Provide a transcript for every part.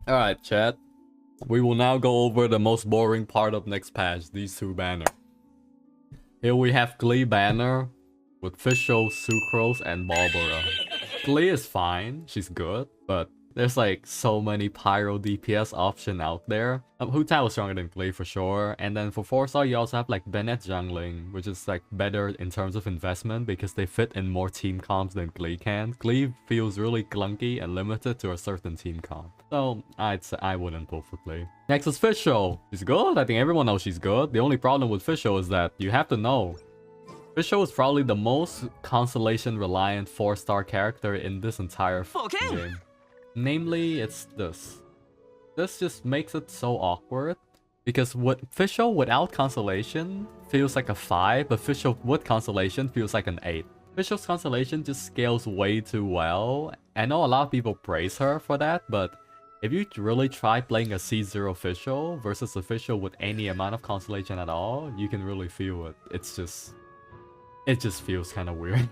Alright, chat. We will now go over the most boring part of next patch, these two banners. Here we have Klee banner with Fischl, Sucrose, and Barbara. Klee is fine, she's good, but there's like so many pyro DPS option out there. Hu Tao is stronger than Klee for sure. And then for 4-star you also have like Bennett jungling, which is like better in terms of investment because they fit in more team comps than Klee can. Klee feels really clunky and limited to a certain team comp. So I'd say I wouldn't pull for Klee. Next is Fischl. She's good, I think everyone knows she's good. The only problem with Fischl is that you have to know. Fischl is probably the most constellation reliant 4-star character in this entire game. Namely, it's this. This just makes it so awkward. Because Fischl without Constellation feels like a 5, but Fischl with Constellation feels like an 8. Fischl's Constellation just scales way too well. I know a lot of people praise her for that, but if you really try playing a C0 Fischl versus a Fischl with any amount of Constellation at all, you can really feel it. It just feels kind of weird.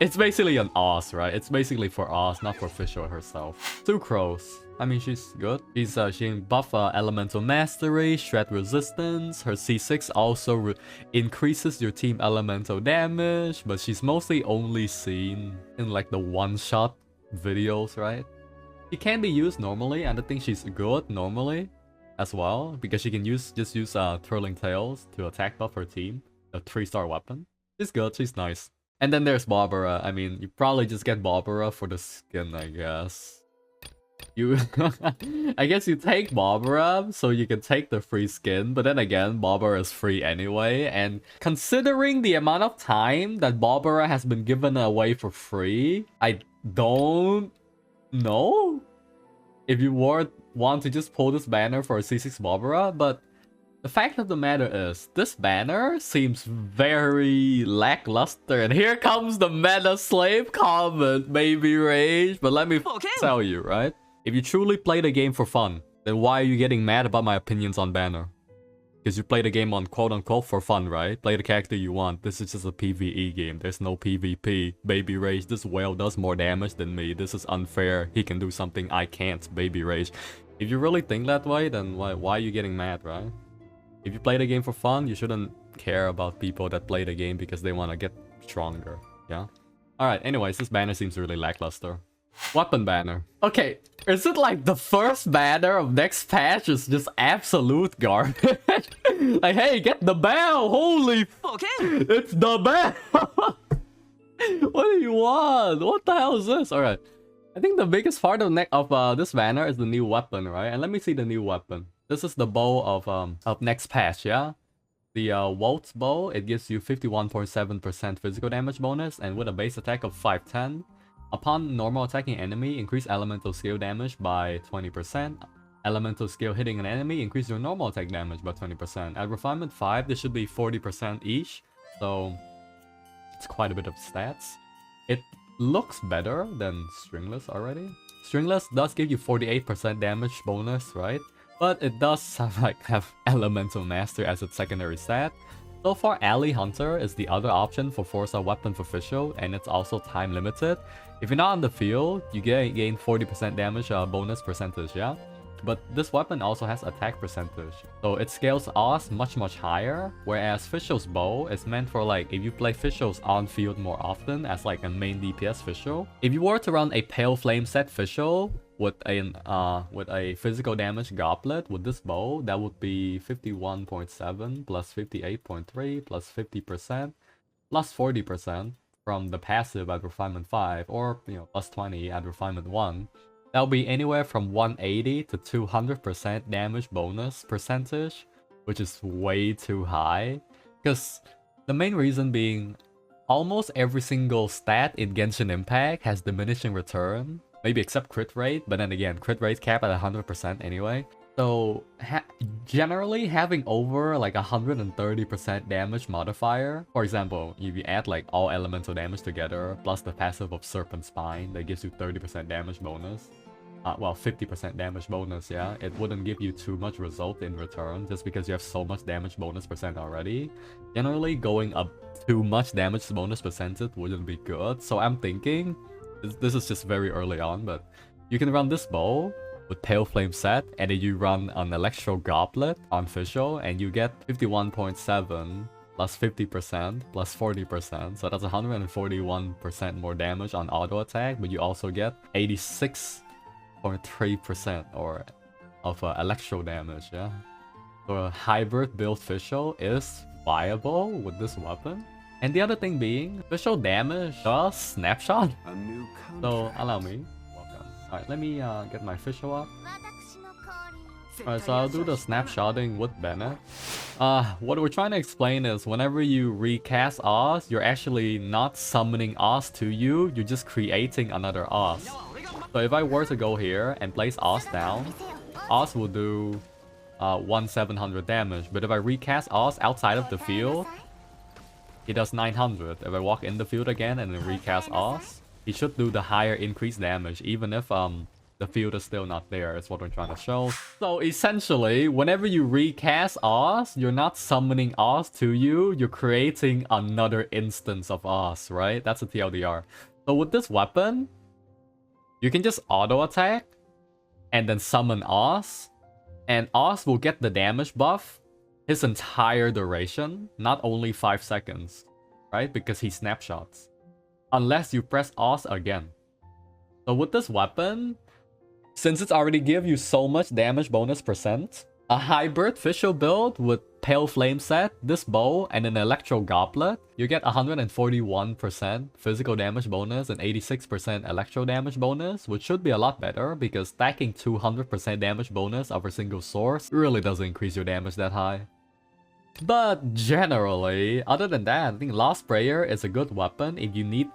It's basically an Oz, right? It's basically for Oz, not for Fischl herself. Sucrose. I mean, she's good. She can buff Elemental Mastery, Shred Resistance. Her C6 also increases your team elemental damage, but she's mostly only seen in like the one-shot videos, right? She can be used normally, and I think she's good normally as well, because she can just use Twirling Tails to attack buff her team. A 3-star weapon. She's good, she's nice. And then there's Barbara. I mean, you probably just get Barbara for the skin, I guess. I guess you take Barbara so you can take the free skin, but then again, Barbara is free anyway, and considering the amount of time that Barbara has been given away for free, I don't know if you want to just pull this banner for a C6 Barbara, but the fact of the matter is, this banner seems very lackluster, and here comes the meta slave comment, baby rage. But let me tell you, right? If you truly play the game for fun, then why are you getting mad about my opinions on banner? Because you play the game on quote-unquote for fun, right? Play the character you want. This is just a PvE game. There's no PvP. Baby rage, this whale does more damage than me. This is unfair. He can do something I can't, baby rage. If you really think that way, then why are you getting mad, right? If you play the game for fun, you shouldn't care about people that play the game because they want to get stronger, yeah? Alright, anyways, this banner seems really lackluster. Weapon banner. Okay, is it like the first banner of next patch is just absolute garbage? Like, hey, get the bell! Holy it's the bell! What do you want? What the hell is this? Alright, I think the biggest part of this banner is the new weapon, right? And let me see the new weapon. This is the bow of next patch, yeah? The Waltz bow, it gives you 51.7% physical damage bonus, and with a base attack of 510. Upon normal attacking enemy, increase elemental skill damage by 20%. Elemental skill hitting an enemy, increase your normal attack damage by 20%. At refinement 5, this should be 40% each, so it's quite a bit of stats. It looks better than Stringless already. Stringless does give you 48% damage bonus, right? But it does have Elemental Master as its secondary stat. So far, Alley Hunter is the other option for 4-star weapon for Fischl, and it's also time limited. If you're not on the field, you gain 40% damage bonus percentage, yeah? But this weapon also has attack percentage, so it scales Oz much higher, whereas Fischl's bow is meant for like if you play Fischl's on field more often as like a main DPS Fischl. If you were to run a Pale Flame set Fischl with a physical damage goblet with this bow, that would be 51.7 plus 58.3 plus 50% plus 40% from the passive at refinement 5, or plus 20 at refinement 1. That'll be anywhere from 180 to 200% damage bonus percentage, which is way too high. Because the main reason being, almost every single stat in Genshin Impact has diminishing return. Maybe except crit rate, but then again, crit rate's capped at 100% anyway. So generally having over like 130% damage modifier, for example, if you add like all elemental damage together plus the passive of Serpent Spine, that gives you 30% damage bonus. Well, 50% damage bonus, yeah? It wouldn't give you too much result in return just because you have so much damage bonus percent already. Generally, going up too much damage bonus percentage wouldn't be good. So I'm thinking, this is just very early on, but you can run this bow with Pale Flame set, and then you run an Electro Goblet on Fischl, and you get 51.7 plus 50% plus 40%. So that's 141% more damage on auto attack, but you also get 86.3% or of electro damage, yeah. So a hybrid build Fischl is viable with this weapon. And the other thing being, Fischl damage does snapshot. So allow me. Welcome. Alright, let me get my Fischl up. Alright, so I'll do the snapshotting with Bennett. What we're trying to explain is whenever you recast Oz, you're actually not summoning Oz to you, you're just creating another Oz. So if I were to go here and place Oz down, Oz will do 1700 damage. But if I recast Oz outside of the field, he does 900. If I walk in the field again and then recast Oz, he should do the higher increased damage, even if the field is still not there, is what we're trying to show. So essentially, whenever you recast Oz, you're not summoning Oz to you, you're creating another instance of Oz, right? That's a TLDR. So with this weapon, you can just auto attack and then summon Oz, and Oz will get the damage buff his entire duration, not only 5 seconds, right? Because he snapshots. Unless you press Oz again. So with this weapon, since it's already give you so much damage bonus percent, a hybrid Fischl build with Pale Flame set, this bow, and an Electro Goblet, you get 141% physical damage bonus and 86% electro damage bonus, which should be a lot better because stacking 200% damage bonus over a single source really doesn't increase your damage that high. But generally, other than that, I think Lost Prayer is a good weapon if you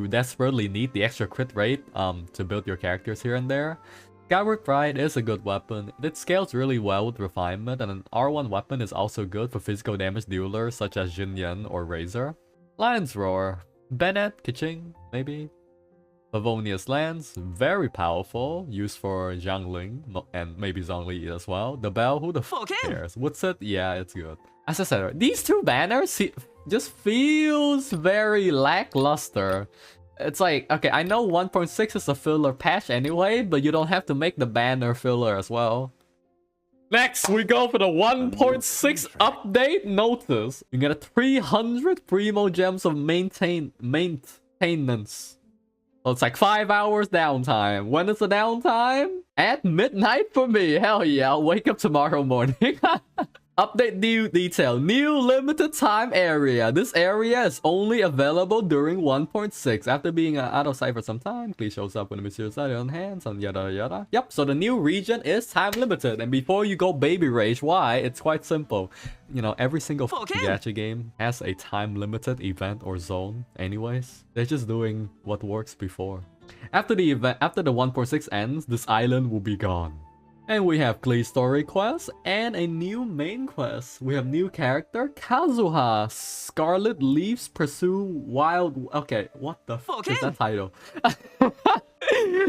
desperately need the extra crit rate to build your characters here and there. Skyward Pride is a good weapon. It scales really well with refinement, and an R1 weapon is also good for physical damage dealers such as Xinyan or Razor. Lion's Roar, Bennett, Kiching, maybe. Favonius Lance, very powerful, used for Jiangling and maybe Zhongli as well. The Bell, who the fuck cares? Woodset, yeah, it's good. As I said, these two banners just feels very lackluster. It's like, okay, I know 1.6 is a filler patch anyway, but you don't have to make the banner filler as well. Next, we go for the 1.6 update notice. You get a 300 Primo Gems of maintenance. So it's like 5 hours downtime. When is the downtime? At midnight for me. Hell yeah, I'll wake up tomorrow morning. Update new detail. New limited time area. This area is only available during 1.6. After being out of sight for some time, Klee shows up with a mysterious item on hands and yada yada. Yep, so the new region is time limited. And before you go baby rage, why? It's quite simple. You know, every single gacha game has a time limited event or zone anyways. They're just doing what works before. After the 1.6 ends, this island will be gone. And we have Klee story quest and a new main quest. We have new character, Kazuha. Scarlet Leaves Pursue Wild... Okay, what the fuck is that title?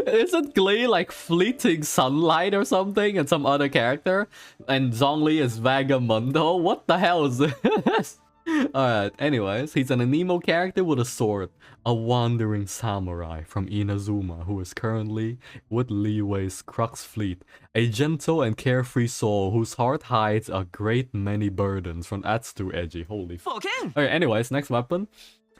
Isn't Klee like Fleeting Sunlight or something and some other character? And Zhongli is Vagamundo? What the hell is this? Alright, anyways, he's an anemo character with a sword. A wandering samurai from Inazuma who is currently with Liwei's Crux fleet. A gentle and carefree soul whose heart hides a great many burdens. From that's too edgy, holy fuck. Alright, anyways, next weapon.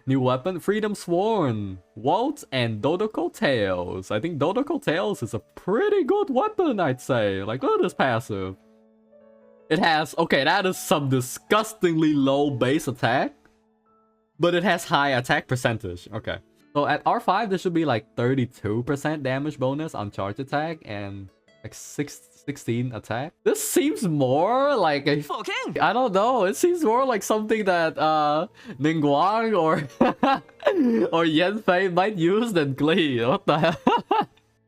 New weapon, Freedom Sworn, Walt, and Dodoco Tails. I think Dodoco Tails is a pretty good weapon, I'd say. Like, look at this passive. It has, okay, that is some disgustingly low base attack, but it has high attack percentage. Okay, so at R5, there should be like 32% damage bonus on charge attack and like 16 attack. This seems more like a... I don't know, it seems more like something that Ningguang or or Yanfei might use than Klee. What the hell?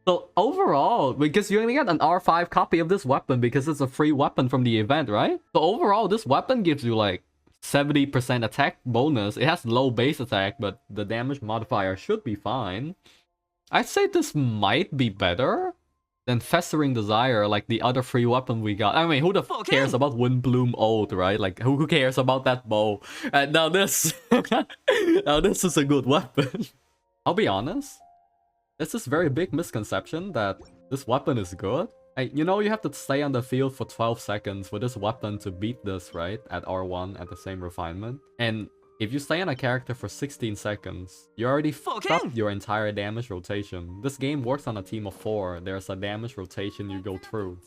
So overall, because you're gonna get an R5 copy of this weapon because it's a free weapon from the event, right? So overall, this weapon gives you like 70% attack bonus. It has low base attack, but the damage modifier should be fine. I'd say this might be better than Festering Desire, like the other free weapon we got. I mean, who the fuck cares about Windbloom Ode, right? Like, who cares about that bow? And now this... now this is a good weapon. I'll be honest. It's this very big misconception that This weapon is good. You know you have to stay on the field for 12 seconds for this weapon to beat this, right? At R1 at the same refinement. And if you stay on a character for 16 seconds, you already fucked up your entire damage rotation. This game works on a team of 4. There's a damage rotation you go through.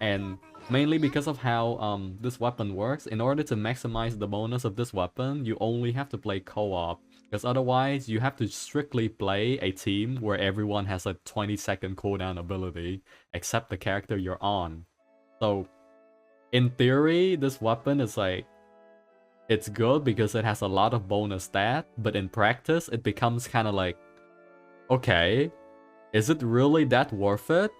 And mainly because of how this weapon works, in order to maximize the bonus of this weapon, you only have to play co-op. Because otherwise, you have to strictly play a team where everyone has a 20-second cooldown ability, except the character you're on. So, in theory, this weapon is like, it's good because it has a lot of bonus stat, but in practice, it becomes kind of like, okay, is it really that worth it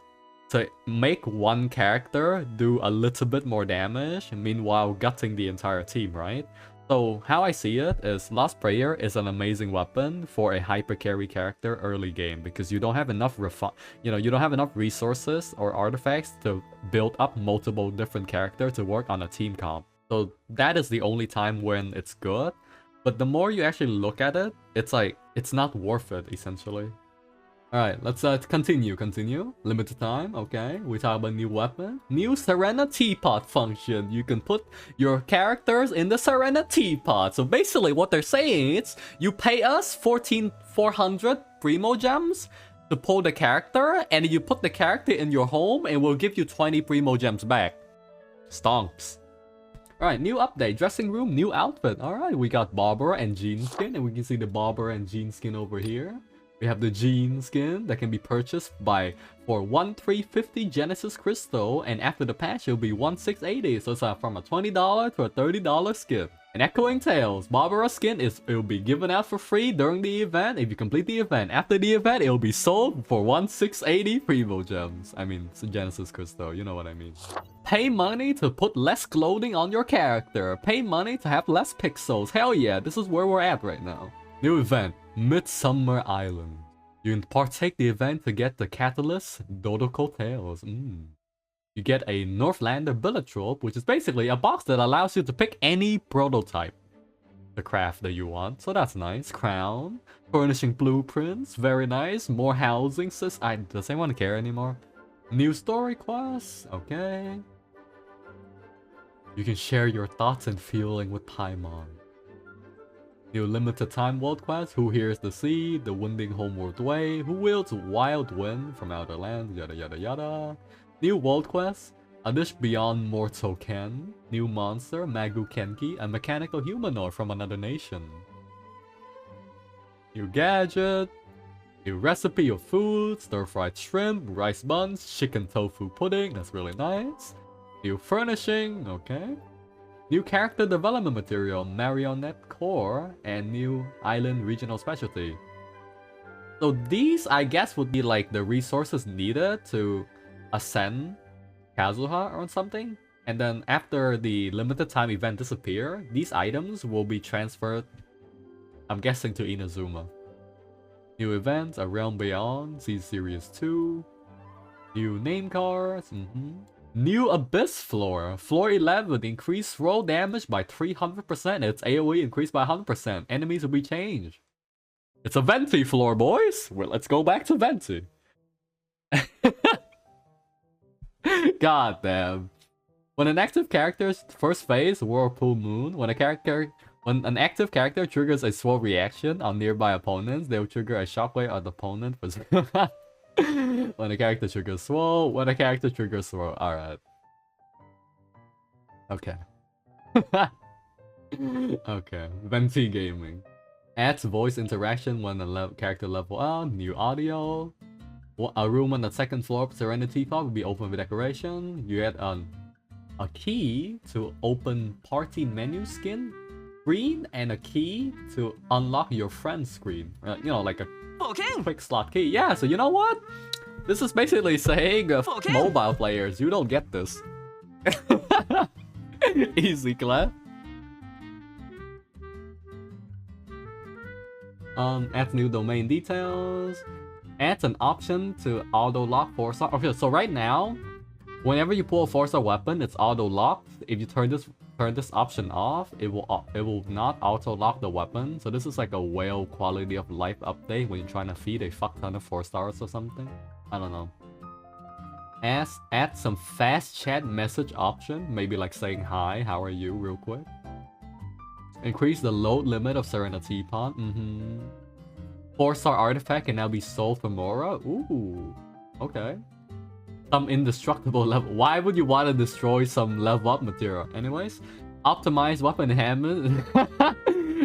to make one character do a little bit more damage, meanwhile gutting the entire team, right? So how I see it is Lost Prayer is an amazing weapon for a hyper carry character early game because you don't have enough you don't have enough resources or artifacts to build up multiple different characters to work on a team comp. So that is the only time when it's good. But the more you actually look at it, it's like it's not worth it essentially. Alright, let's continue. Limited time, okay. We talk about new weapon. New Serena Teapot function. You can put your characters in the Serena Teapot. So basically what they're saying is, you pay us 14,400 Primo Gems to pull the character, and you put the character in your home, and we'll give you 20 Primo Gems back. Stomps. Alright, new update. Dressing room, new outfit. Alright, we got Barbara and Jean skin, and we can see the Barbara and Jean skin over here. We have the Jean skin that can be purchased for 1,350 Genesis Crystal, and after the patch it'll be 1,680. So it's from a $20 to a $30 skin. And Echoing Tales, Barbara skin it'll be given out for free during the event if you complete the event. After the event, it'll be sold for 1,680 Primo Gems. I mean, it's Genesis Crystal, you know what I mean. Pay money to put less clothing on your character. Pay money to have less pixels. Hell yeah, this is where we're at right now. New event, Midsummer Island. You can partake the event to get the Catalyst Dodoco Tales. You get a Northlander Billet Trope, which is basically a box that allows you to pick any prototype to craft that you want. So that's nice. Crown, furnishing blueprints, very nice. More housing. Does anyone care anymore? New story quests, okay. You can share your thoughts and feeling with Paimon. New limited time world quest, Who Hears the Sea, The Winding Homeward Way, Who Wields Wild Wind from Outer Lands, yada yada yada. New world quest, A Dish Beyond Mortal Ken, New monster, Magu Kenki, a mechanical humanoid from another nation. New gadget, new recipe of food, stir-fried shrimp, rice buns, chicken tofu pudding, that's really nice. New furnishing, okay. New character development material, Marionette Core, and new island regional specialty. So these, I guess, would be like the resources needed to ascend Kazuha or something. And then after the limited time event disappear, these items will be transferred, I'm guessing, to Inazuma. New events, A Realm Beyond, Z-Series 2. New name cards, New Abyss Floor. Floor 11, increased roll damage by 300%. Its AoE increased by 100%. Enemies will be changed. It's a Venti floor, boys! Well, let's go back to Venti. God damn. When an active character's first phase, Whirlpool Moon, when an active character triggers a swirl reaction on nearby opponents, they will trigger a shockwave on the opponent for when a character triggers swirl, alright. Okay. Okay. Venti Gaming. Adds voice interaction when a character level up, new audio. A room on the second floor of Serenity Park will be open with decoration. You add a key to open party menu screen, and a key to unlock your friend's screen. You know, like a quick slot key. Yeah, so you know what? This is basically saying mobile players, you don't get this. Easy clap. Adds new domain details. Adds an option to auto lock 4-star. Okay, so right now, whenever you pull a 4-star weapon, it's auto locked. If you turn this option off, it will not auto lock the weapon. So this is like a whale quality of life update when you're trying to feed a fuck ton of 4-stars or something. I don't know. Add some fast chat message option. Maybe like saying hi, how are you, real quick. Increase the load limit of Serenity Pot. 4-star artifact can now be sold for Mora. Ooh, okay. Some indestructible level. Why would you want to destroy some level up material? Anyways, optimize weapon hammer.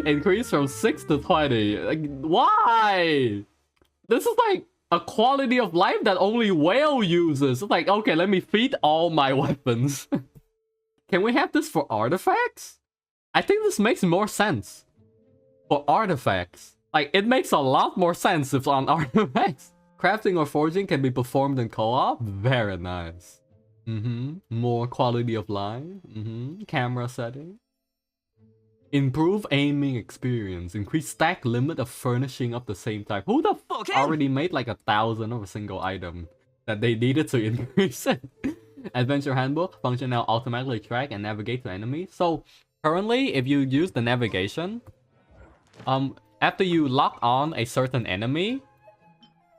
Increase from 6 to 20. Like, why? This is like a quality of life that only whale uses. It's like, okay, let me feed all my weapons. Can we have this for artifacts? I think this makes more sense. For artifacts. Like, it makes a lot more sense if on artifacts. Crafting or forging can be performed in co-op. Very nice. More quality of life. Camera setting. Improve aiming experience. Increase stack limit of furnishing of the same type. Who the fuck already made like 1,000 of a single item that they needed to increase it? Adventure handbook. Function now automatically track and navigate to enemies. So currently, if you use the navigation, after you lock on a certain enemy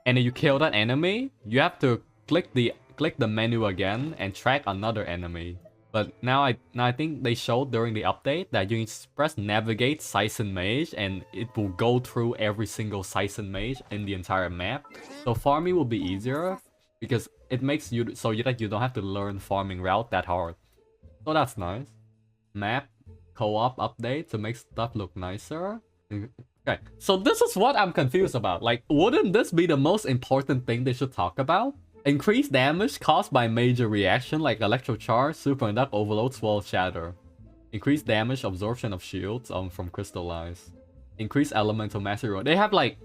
and then you kill that enemy, you have to click the menu again and track another enemy. But now I think they showed during the update that you can press navigate Sizen Mage and it will go through every single Sizen Mage in the entire map. So farming will be easier because it makes you so that you don't have to learn farming route that hard. So that's nice. Map co-op update to make stuff look nicer. Okay, so this is what I'm confused about. Like, wouldn't this be the most important thing they should talk about? Increased damage caused by major reaction like electrocharge, superconduct, overload, swell, shatter. Increased damage absorption of shields from crystallize. Increased elemental mastery. They have like,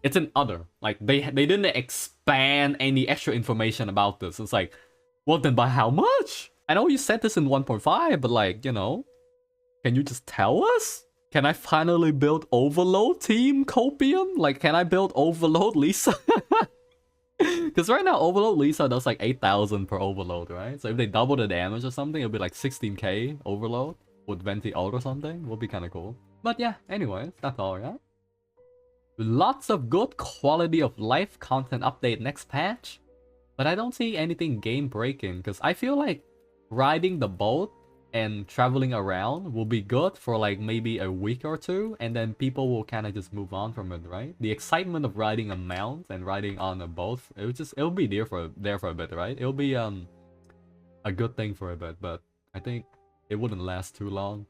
it's an other. Like they didn't expand any extra information about this. It's like, well then by how much? I know you said this in 1.5, but like, you know, can you just tell us? Can I finally build Overload Team Copium? Like, can I build Overload Lisa? Because right now, Overload Lisa does like 8,000 per overload, right? So if they double the damage or something, it'll be like 16k overload with Venti Ult or something. Would be kind of cool. But yeah, anyways, that's all, yeah? Lots of good quality of life content update next patch. But I don't see anything game breaking because I feel like riding the boat and traveling around will be good for like maybe a week or two, and then people will kind of just move on from it, right? The excitement of riding a mount and riding on a boat, it'll be there for a bit, right? It'll be a good thing for a bit, but I think it wouldn't last too long.